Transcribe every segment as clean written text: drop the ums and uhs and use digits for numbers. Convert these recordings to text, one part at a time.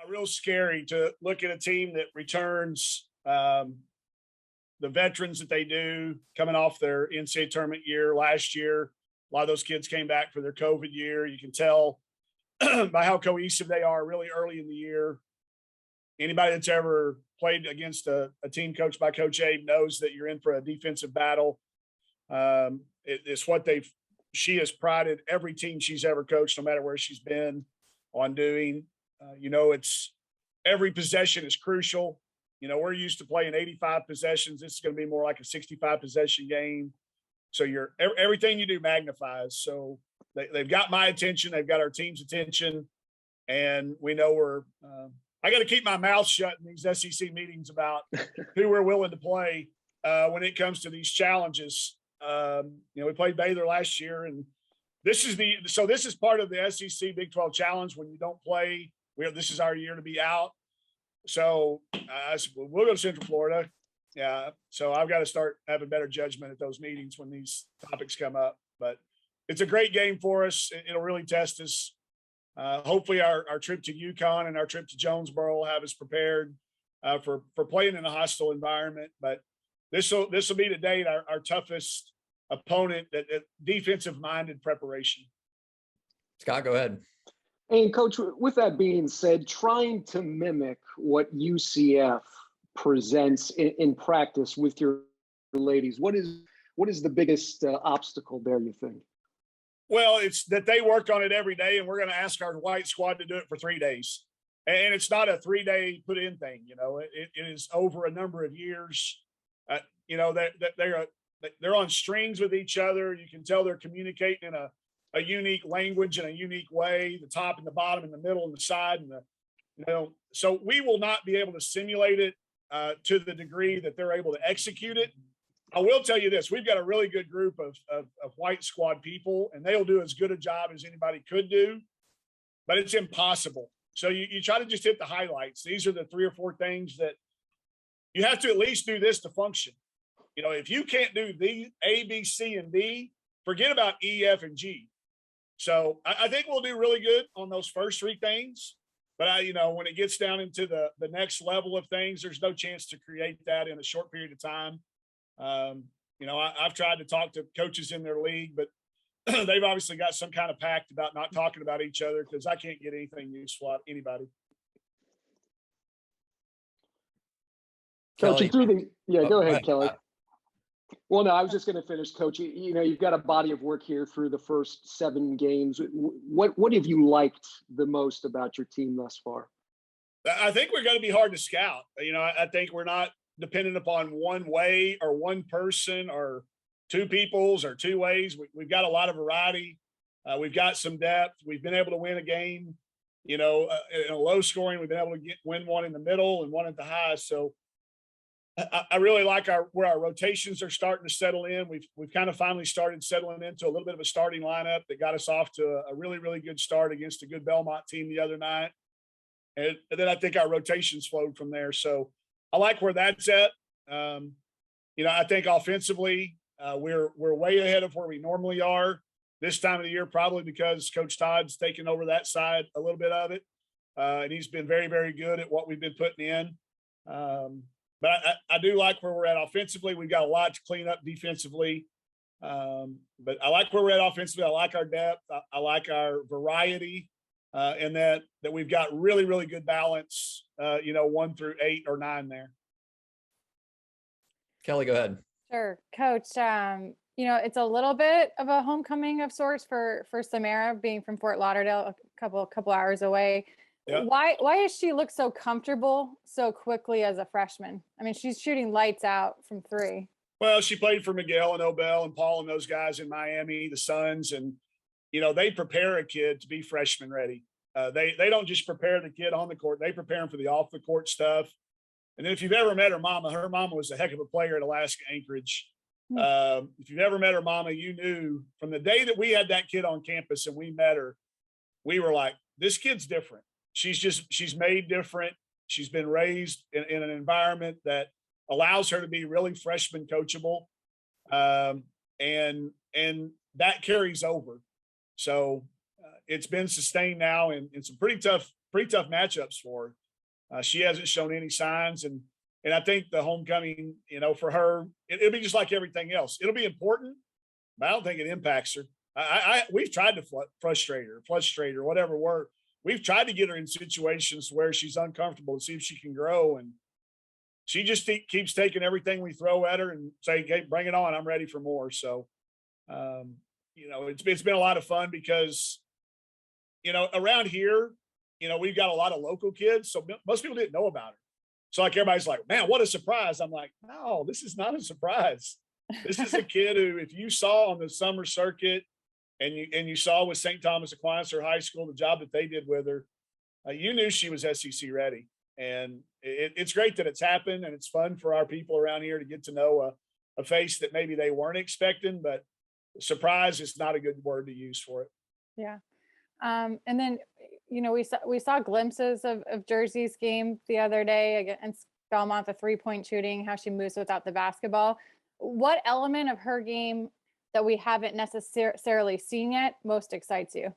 real scary to look at a team that returns the veterans that they do coming off their NCAA tournament year last year. A lot of those kids came back for their COVID year. You can tell by how cohesive they are really early in the year. Anybody that's ever played against a team coached by Coach Abe knows that you're in for a defensive battle. It's what she has prided every team she's ever coached, no matter where she's been, on doing. It's every possession is crucial. We're used to playing 85 possessions. This is going to be more like a 65 possession game. So everything you do magnifies. So they've got my attention. They've got our team's attention. And we know I got to keep my mouth shut in these SEC meetings about who we're willing to play when it comes to these challenges. We played Baylor last year, and this is part of the SEC Big 12 Challenge. When you don't play, this is our year to be out. So we'll go to Central Florida. Yeah. So I've got to start having better judgment at those meetings when these topics come up. But it's a great game for us. It'll really test us. Hopefully our trip to UConn and our trip to Jonesboro will have us prepared for playing in a hostile environment. But this will be to date our toughest opponent, that defensive-minded preparation. Scott, go ahead. And Coach, with that being said, trying to mimic what UCF presents in practice with your ladies, what is the biggest obstacle there, you think? Well, it's that they work on it every day, and we're going to ask our white squad to do it for 3 days. And it's not a 3-day put in thing. It is over a number of years. They're on strings with each other. You can tell they're communicating in a unique language in a unique way, the top and the bottom and the middle and the side. So we will not be able to simulate it to the degree that they're able to execute it. I will tell you this, we've got a really good group of white squad people, and they'll do as good a job as anybody could do, but it's impossible. So you try to just hit the highlights. These are the 3 or 4 things that you have to at least do this to function. If you can't do the A, B, C, and D, forget about E, F, and G. So I think we'll do really good on those first 3 things. But when it gets down into the next level of things, there's no chance to create that in a short period of time. I've tried to talk to coaches in their league, but they've obviously got some kind of pact about not talking about each other, because I can't get anything useful out of anybody. Coach, go ahead, Kelly. Well, no, I was just going to finish, Coach. You've got a body of work here through the first 7 games. What have you liked the most about your team thus far? I think we're going to be hard to scout. I think we're not dependent upon one way or one person or 2 peoples or 2 ways. We've got a lot of variety. We've got some depth. We've been able to win a game, in a low scoring. We've been able to win one in the middle and one at the high. So I really like where our rotations are starting to settle in. We've kind of finally started settling into a little bit of a starting lineup that got us off to a really, really good start against a good Belmont team the other night. And then I think our rotations flowed from there. So I like where that's at. I think offensively, we're way ahead of where we normally are this time of the year, probably because Coach Todd's taken over that side a little bit of it. And he's been very, very good at what we've been putting in. But I do like where we're at offensively. We've got a lot to clean up defensively. But I like where we're at offensively. I like our depth. I like our variety, and that we've got really, really good balance, 1 through 8 or 9 there. Kelly, go ahead. Sure. Coach, it's a little bit of a homecoming of sorts for Samara, being from Fort Lauderdale, a couple hours away. Yep. Why does she look so comfortable so quickly as a freshman? I mean, she's shooting lights out from 3. Well, she played for Miguel and Obel and Paul and those guys in Miami, the Suns, and they prepare a kid to be freshman ready. They don't just prepare the kid on the court; they prepare him for the off the court stuff. And then if you've ever met her mama was a heck of a player at Alaska Anchorage. If you've ever met her mama, you knew from the day that we had that kid on campus and we met her, we were like, this kid's different. She's made different. She's been raised in an environment that allows her to be really freshman coachable. And that carries over. So it's been sustained now in some pretty tough pretty tough matchups for her. She hasn't shown any signs, and I think the homecoming, for her, it'll be just like everything else. It'll be important, but I don't think it impacts her. We've tried to frustrate her, whatever word. We've tried to get her in situations where she's uncomfortable to see if she can grow, and she just keeps taking everything we throw at her and say, "Hey, bring it on! I'm ready for more." So, it's been a lot of fun because, around here, we've got a lot of local kids, so most people didn't know about her. So like everybody's like, "Man, what a surprise!" I'm like, "No, this is not a surprise. This is a kid who, if you saw on the summer circuit, and you saw with St. Thomas Aquinas, her high school, the job that they did with her, you knew she was SEC ready." And it's great that it's happened, and it's fun for our people around here to get to know a face that maybe they weren't expecting, but surprise is not a good word to use for it. Yeah. And then, we saw glimpses of Jersey's game the other day against Belmont, the 3-point shooting, how she moves without the basketball. What element of her game that we haven't necessarily seen yet most excites you?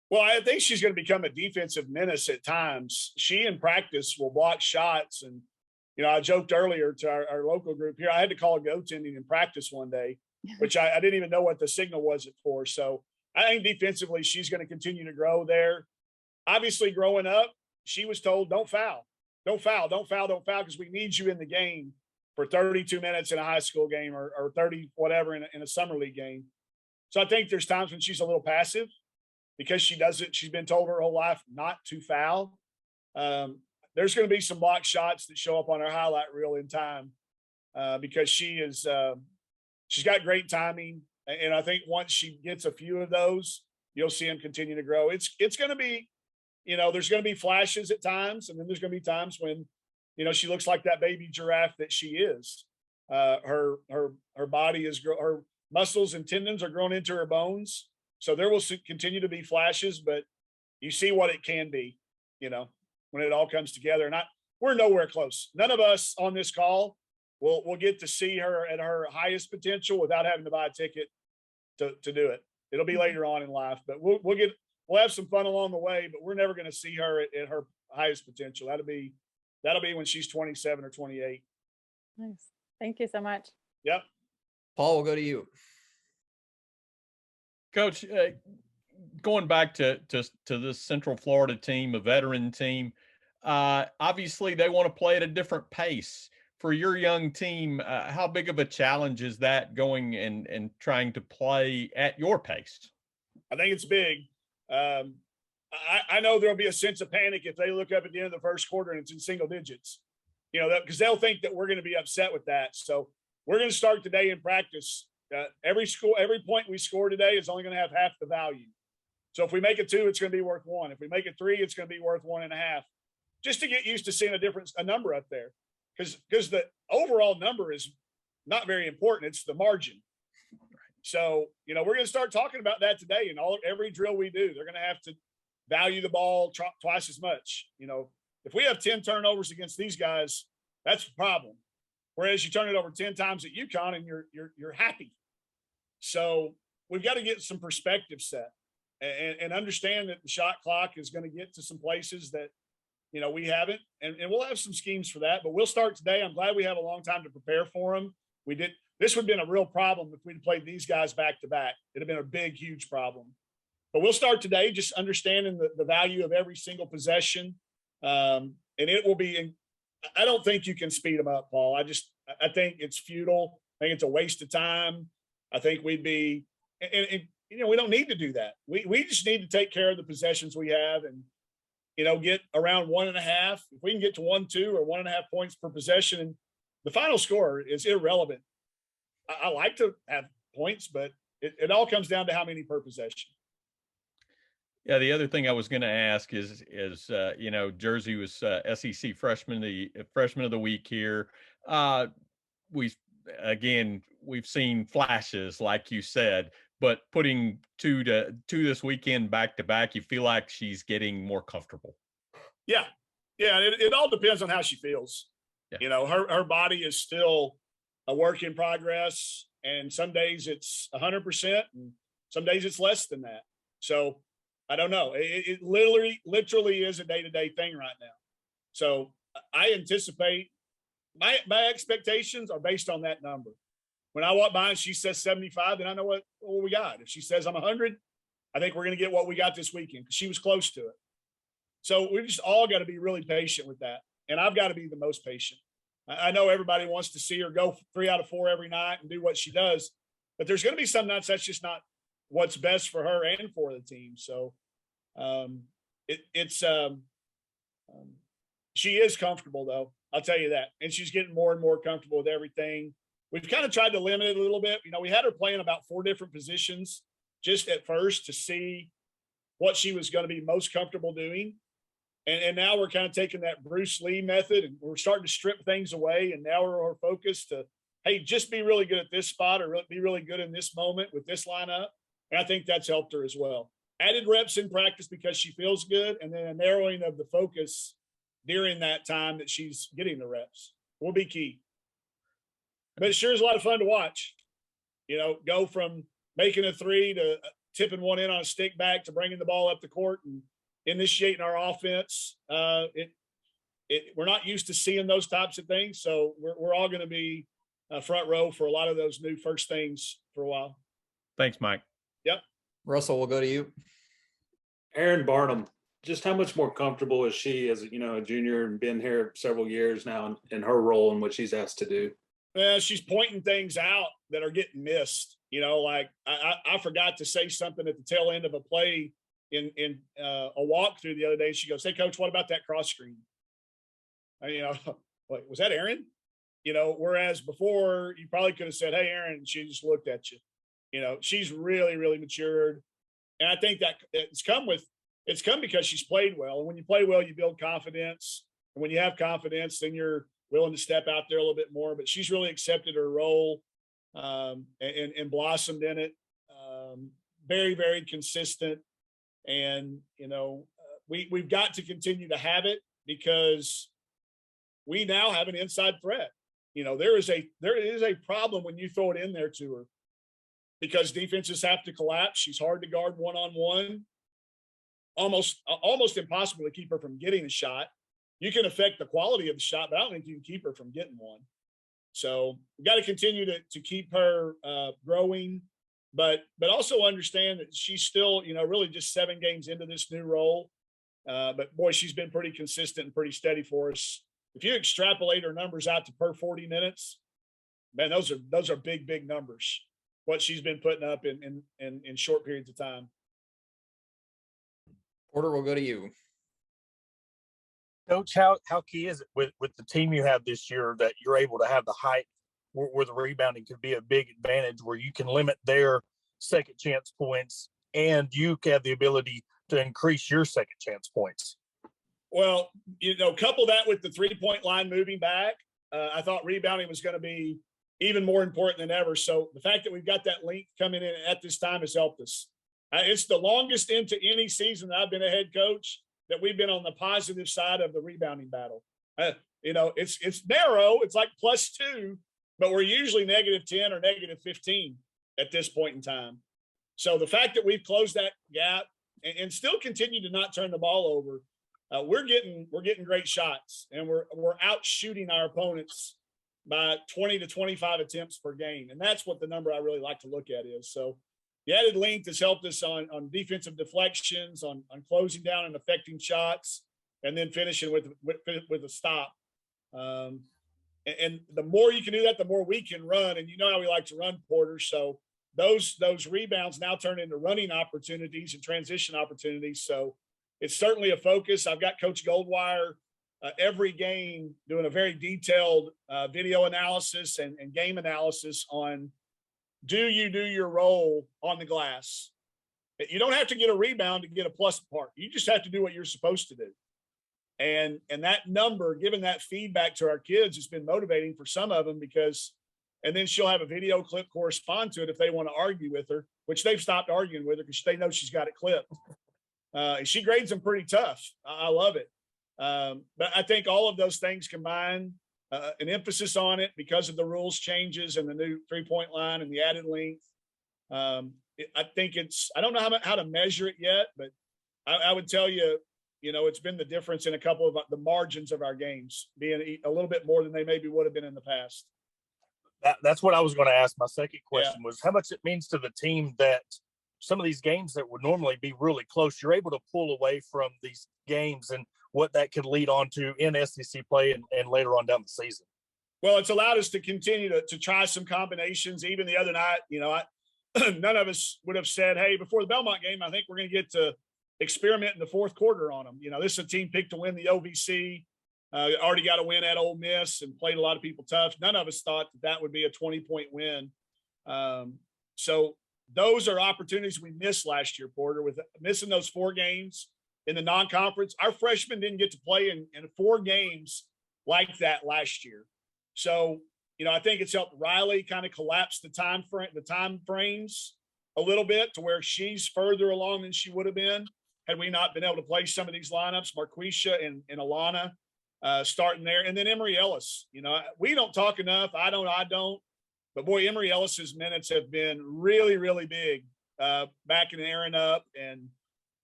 Well, I think she's going to become a defensive menace at times. She in practice will block shots. And, I joked earlier to our local group here, I had to call a goaltending in practice one day, which I didn't even know what the signal was for. So I think defensively, she's going to continue to grow there. Obviously, growing up, she was told, don't foul, because we need you in the game for 32 minutes in a high school game or 30, whatever, in a summer league game. So I think there's times when she's a little passive because she's been told her whole life not to foul. There's going to be some block shots that show up on her highlight reel in time because she's got great timing. And I think once she gets a few of those, you'll see him continue to grow. It's going to be, there's going to be flashes at times, and then there's going to be times when, she looks like that baby giraffe that she is. Her body her muscles and tendons are grown into her bones. So there will continue to be flashes, but you see what it can be, when it all comes together. And we're nowhere close. None of us on this call will get to see her at her highest potential without having to buy a ticket to do it. It'll be later on in life, but we'll have some fun along the way, but we're never going to see her at her highest potential. That'll be when she's 27 or 28. Nice. Thank you so much. Yep. Paul, we'll go to you. Coach, going back to this Central Florida team, a veteran team, obviously they want to play at a different pace. For your young team, how big of a challenge is that going and trying to play at your pace? I think it's big. I know there'll be a sense of panic if they look up at the end of the first quarter and it's in single digits, because they'll think that we're going to be upset with that. So we're going to start today in practice. Every point we score today is only going to have half the value. So if we make it 2, it's going to be worth 1. If we make it 3, it's going to be worth 1.5. Just to get used to seeing a number up there, because the overall number is not very important. It's the margin. So we're going to start talking about that today. And every drill we do, they're going to have to value the ball twice as much. If we have 10 turnovers against these guys, that's a problem. Whereas you turn it over 10 times at UConn and you're happy. So we've got to get some perspective set and understand that the shot clock is going to get to some places that, we haven't, and we'll have some schemes for that, but we'll start today. I'm glad we have a long time to prepare for them. This would have been a real problem if we'd played these guys back to back. It'd have been a big, huge problem. But we'll start today just understanding the value of every single possession. And it will be, I don't think you can speed them up, Paul. I think it's futile. I think it's a waste of time. I think we'd be, and we don't need to do that. We just need to take care of the possessions we have and, get around 1.5. If we can get to 1, 2, or 1.5 points per possession, and the final score is irrelevant. I like to have points, but it all comes down to how many per possession. Yeah, the other thing I was going to ask is Jersey was SEC freshman of the week here. We've seen flashes, like you said, but putting two this weekend back to back, you feel like she's getting more comfortable. Yeah. It all depends on how she feels. Yeah. Her body is still a work in progress, and some days it's 100%, and some days it's less than that. So I don't know. It literally is a day-to-day thing right now. So I anticipate my expectations are based on that number. When I walk by and she says 75, then I know what we got. If she says I'm 100, I think we're going to get what we got this weekend because she was close to it. So we just all got to be really patient with that. And I've got to be the most patient. I know everybody wants to see her go 3 out of 4 every night and do what she does, but there's going to be some nights that's just not what's best for her and for the team. So she is comfortable though. I'll tell you that. And she's getting more and more comfortable with everything. We've kind of tried to limit it a little bit. We had her playing about 4 different positions just at first to see what she was going to be most comfortable doing. And now we're kind of taking that Bruce Lee method and we're starting to strip things away. And now we're focused to, hey, just be really good at this spot or be really good in this moment with this lineup. And I think that's helped her as well. Added reps in practice because she feels good. And then a narrowing of the focus during that time that she's getting the reps will be key. But it sure is a lot of fun to watch, go from making a 3 to tipping one in on a stick back to bringing the ball up the court and initiating our offense. We're not used to seeing those types of things. So we're all going to be front row for a lot of those new first things for a while. Thanks, Mike. Yep. Russell, we'll go to you. Aaron Barnum, just how much more comfortable is she as, a junior and been here several years now in her role and what she's asked to do? She's pointing things out that are getting missed. Like I forgot to say something at the tail end of a play in a walkthrough the other day. She goes, "Hey, coach, what about that cross screen?" Like, was that Aaron? Whereas before you probably could have said, "Hey, Aaron," and she just looked at you. She's really, really matured. And I think that it's come because she's played well. And when you play well, you build confidence. And when you have confidence, then you're willing to step out there a little bit more. But she's really accepted her role and blossomed in it. Very, very consistent. And, we've got to continue to have it because we now have an inside threat. There is a problem when you throw it in there to her because defenses have to collapse. She's hard to guard one-on-one. Almost impossible to keep her from getting a shot. You can affect the quality of the shot, but I don't think you can keep her from getting one. So we got to continue to keep her growing, but also understand that she's still, really just 7 games into this new role. But boy, she's been pretty consistent and pretty steady for us. If you extrapolate her numbers out to per 40 minutes, man, those are big, big numbers. What she's been putting up in short periods of time. Porter, we'll go to you. Coach, how key is it with the team you have this year that you're able to have the height where the rebounding could be a big advantage, where you can limit their second chance points and you have the ability to increase your second chance points? Well, couple that with the 3-point line moving back. I thought rebounding was going to be even more important than ever. So the fact that we've got that length coming in at this time has helped us. It's the longest into any season that I've been a head coach that we've been on the positive side of the rebounding battle. It's narrow. It's like +2, but we're usually -10 or -15 at this point in time. So the fact that we've closed that gap and still continue to not turn the ball over, we're getting great shots, and we're out shooting our opponents by 20 to 25 attempts per game. And that's what the number I really like to look at is. So the added length has helped us on defensive deflections, on closing down and affecting shots, and then finishing with a stop. And the more you can do that, the more we can run. And you know how we like to run, Porter. So those rebounds now turn into running opportunities and transition opportunities. So it's certainly a focus. I've got Coach Goldwire every game doing a very detailed video analysis and game analysis on, do you do your role on the glass? You don't have to get a rebound to get a plus part. You just have to do what you're supposed to do. And that number, giving that feedback to our kids, has been motivating for some of them and then she'll have a video clip correspond to it if they want to argue with her, which they've stopped arguing with her because they know she's got it clipped. And she grades them pretty tough. I love it. But I think all of those things combined, an emphasis on it because of the rules changes and the new 3-point line and the added length. I think I don't know how to measure it yet, but I would tell you, it's been the difference in a couple of the margins of our games being a little bit more than they maybe would have been in the past. That's what I was going to ask. My second question was how much it means to the team that some of these games that would normally be really close, you're able to pull away from these games and what that could lead on to in SEC play and later on down the season. Well, it's allowed us to continue to try some combinations. Even the other night, none of us would have said, hey, before the Belmont game, I think we're going to get to experiment in the fourth quarter on them. This is a team picked to win the OVC. Already got a win at Ole Miss and played a lot of people tough. None of us thought that would be a 20-point win. So those are opportunities we missed last year, Porter, with missing those 4 games in the non-conference. Our freshmen didn't get to play in 4 games like that last year. So, I think it's helped Riley kind of collapse the time frames a little bit to where she's further along than she would have been had we not been able to play some of these lineups, Marquisha and Alana starting there. And then Emory Ellis, we don't talk enough. I don't. But boy, Emory Ellis's minutes have been really, really big, backing Aaron up. And,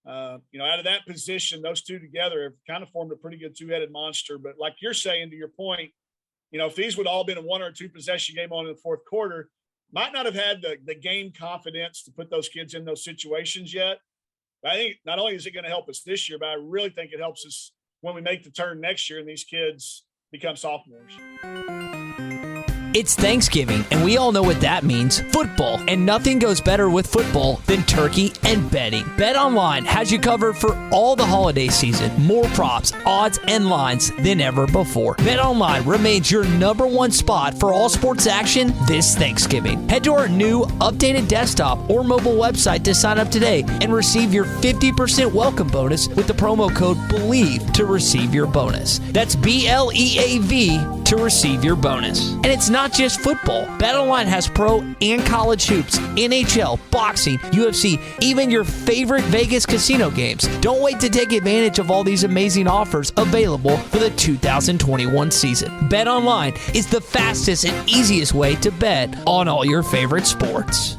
out of that position, those two together have kind of formed a pretty good 2-headed monster. But like you're saying, to your point, if these would all been a 1 or 2 possession game on in the fourth quarter, might not have had the game confidence to put those kids in those situations yet. But I think not only is it going to help us this year, but I really think it helps us when we make the turn next year and these kids become sophomores. It's Thanksgiving, and we all know what that means, football. And nothing goes better with football than turkey and betting. BetOnline has you covered for all the holiday season. More props, odds, and lines than ever before. BetOnline remains your #1 spot for all sports action this Thanksgiving. Head to our new updated desktop or mobile website to sign up today and receive your 50% welcome bonus with the promo code BELIEVE to receive your bonus. That's BLEAV to receive your bonus. And it's not just football. BetOnline has pro and college hoops, NHL, boxing, UFC, even your favorite Vegas casino games. Don't wait to take advantage of all these amazing offers available for the 2021 season. BetOnline is the fastest and easiest way to bet on all your favorite sports.